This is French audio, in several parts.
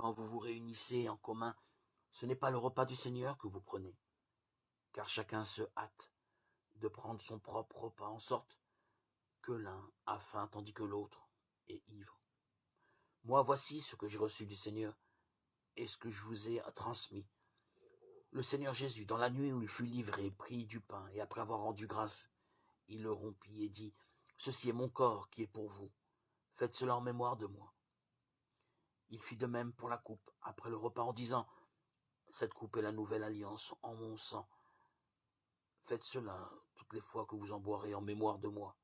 quand vous vous réunissez en commun, ce n'est pas le repas du Seigneur que vous prenez, car chacun se hâte de prendre son propre repas, en sorte que l'un a faim tandis que l'autre est ivre. Moi, voici ce que j'ai reçu du Seigneur et ce que je vous ai transmis. Le Seigneur Jésus, dans la nuit où il fut livré, prit du pain, et après avoir rendu grâce, il le rompit et dit, « Ceci est mon corps qui est pour vous. Faites cela en mémoire de moi. » Il fit de même pour la coupe, après le repas, en disant, « Cette coupe est la nouvelle alliance en mon sang. Faites cela toutes les fois que vous en boirez en mémoire de moi.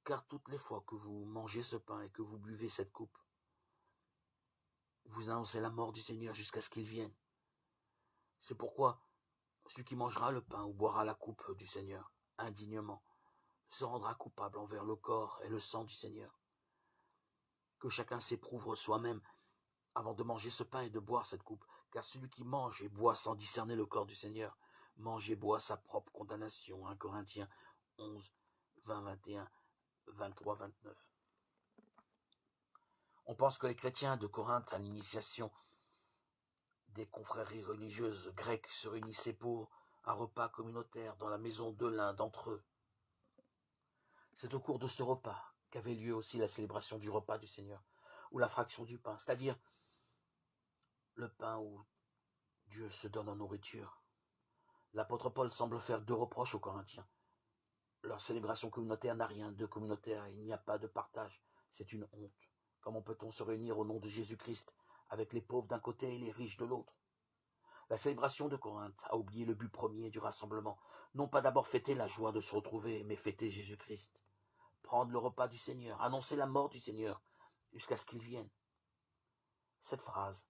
Car toutes les fois que vous mangez ce pain et que vous buvez cette coupe, vous annoncez la mort du Seigneur jusqu'à ce qu'il vienne. C'est pourquoi celui qui mangera le pain ou boira la coupe du Seigneur indignement se rendra coupable envers le corps et le sang du Seigneur. Que chacun s'éprouve soi-même avant de manger ce pain et de boire cette coupe, car celui qui mange et boit sans discerner le corps du Seigneur, mange et boit sa propre condamnation. 1 Corinthiens 11, 20, 21, 23, 29. On pense que les chrétiens de Corinthe, à l'initiation des confréries religieuses grecques, se réunissaient pour un repas communautaire dans la maison de l'un d'entre eux. C'est au cours de ce repas qu'avait lieu aussi la célébration du repas du Seigneur, ou la fraction du pain, c'est-à-dire le pain où Dieu se donne en nourriture. L'apôtre Paul semble faire 2 reproches aux Corinthiens. Leur célébration communautaire n'a rien de communautaire, il n'y a pas de partage, c'est une honte. Comment peut-on se réunir au nom de Jésus-Christ avec les pauvres d'un côté et les riches de l'autre? La célébration de Corinthe a oublié le but premier du rassemblement, non pas d'abord fêter la joie de se retrouver, mais fêter Jésus-Christ. Prendre le repas du Seigneur, annoncer la mort du Seigneur, jusqu'à ce qu'il vienne. Cette phrase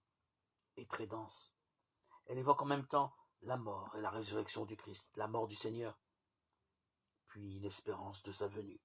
est très dense. Elle évoque en même temps la mort et la résurrection du Christ, la mort du Seigneur, puis l'espérance de sa venue.